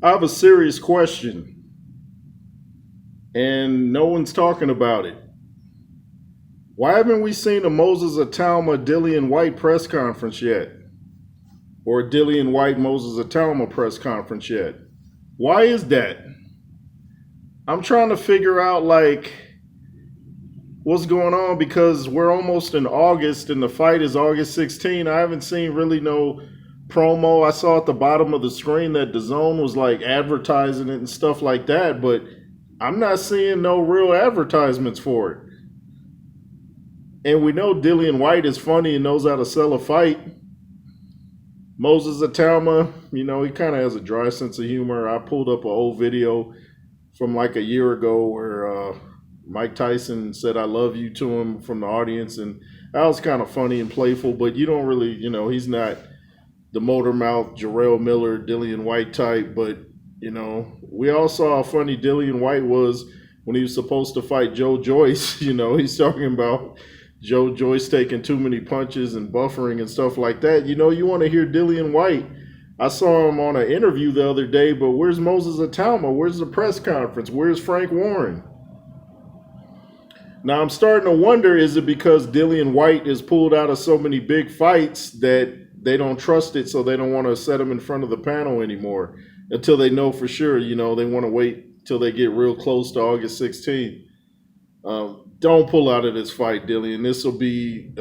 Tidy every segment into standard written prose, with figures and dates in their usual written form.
I have a serious question, and no one's talking about it. Why haven't we seen a Moses Itauma Dillian Whyte press conference yet? Or a Dillian Whyte Moses Itauma press conference yet? Why is that? I'm trying to figure out like what's going on because we're almost in August and the fight is August 16. I haven't seen really no promo. I saw at the bottom of the screen that DAZN was like advertising it and stuff like that, but I'm not seeing no real advertisements for it. And we know Dillian Whyte is funny and knows how to sell a fight. Moses Itauma, he kind of has a dry sense of humor. I pulled up an old video from like a year ago where Mike Tyson said "I love you" to him from the audience, and that was kind of funny and playful. But you don't really, he's not the motor mouth Jarrell Miller, Dillian Whyte type. But we all saw how funny Dillian Whyte was when he was supposed to fight Joe Joyce. He's talking about Joe Joyce taking too many punches and buffering and stuff like that. You want to hear Dillian Whyte. I saw him on an interview the other day, but where's Moses Itauma? Where's the press conference? Where's Frank Warren? Now I'm starting to wonder, is it because Dillian Whyte is pulled out of so many big fights that they don't trust it, so they don't want to set him in front of the panel anymore until they know for sure. They want to wait till they get real close to August 16th. Don't pull out of this fight, Dillian. This will be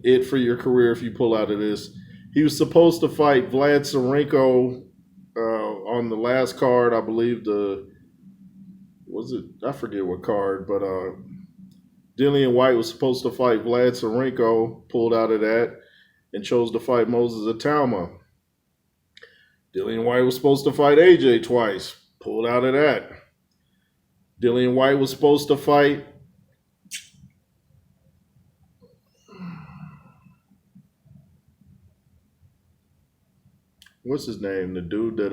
it for your career if you pull out of this. He was supposed to fight Vlad Tsarenko on the last card, I believe. I forget what card, but Dillian Whyte was supposed to fight Vlad Tsarenko, pulled out of that, and chose to fight Moses Itauma. Dillian Whyte was supposed to fight AJ twice, pulled out of that. Dillian Whyte was supposed to fight what's his name? The dude that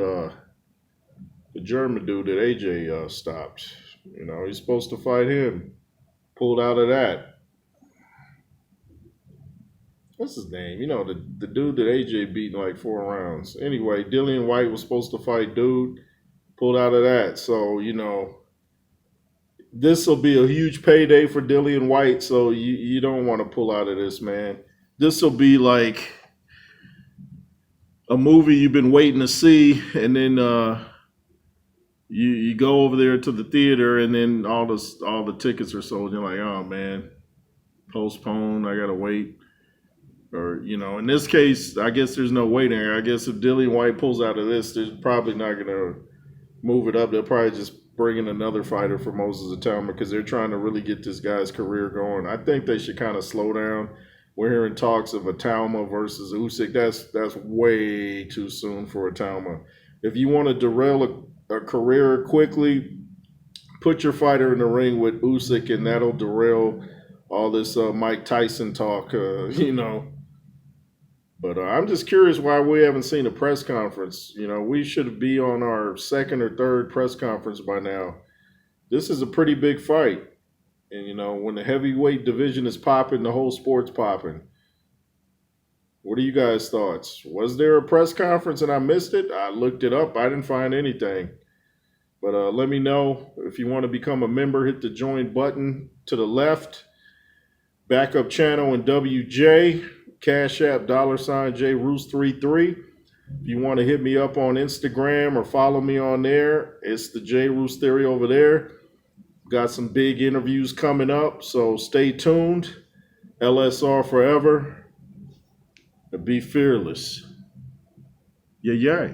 the German dude that AJ stopped. He's supposed to fight him. Pulled out of that. What's his name? The dude that AJ beat in like 4 rounds. Anyway, Dillian Whyte was supposed to fight dude. Pulled out of that. So, this will be a huge payday for Dillian Whyte. So you don't want to pull out of this, man. This will be like a movie you've been waiting to see, and then you go over there to the theater, and then all the tickets are sold. You're like, oh man, postpone. I gotta wait. Or in this case, I guess there's no waiting. I guess if Dillian Whyte pulls out of this, they're probably not gonna move it up. They'll probably just bring in another fighter for Moses Itauma because they're trying to really get this guy's career going. I think they should kind of slow down. We're hearing talks of Itauma versus Usyk. That's way too soon for Itauma. If you want to derail a career quickly, put your fighter in the ring with Usyk, and that'll derail all this Mike Tyson talk. But I'm just curious why we haven't seen a press conference. We should be on our second or third press conference by now. This is a pretty big fight. And, when the heavyweight division is popping, the whole sport's popping. What are you guys' thoughts? Was there a press conference and I missed it? I looked it up. I didn't find anything. But let me know. If you want to become a member, hit the join button to the left. Backup channel in WJ. Cash App, $JRoos33. If you want to hit me up on Instagram or follow me on there, it's the J Roos Theory over there. Got some big interviews coming up, so stay tuned. LSR forever. And be fearless. Yeah.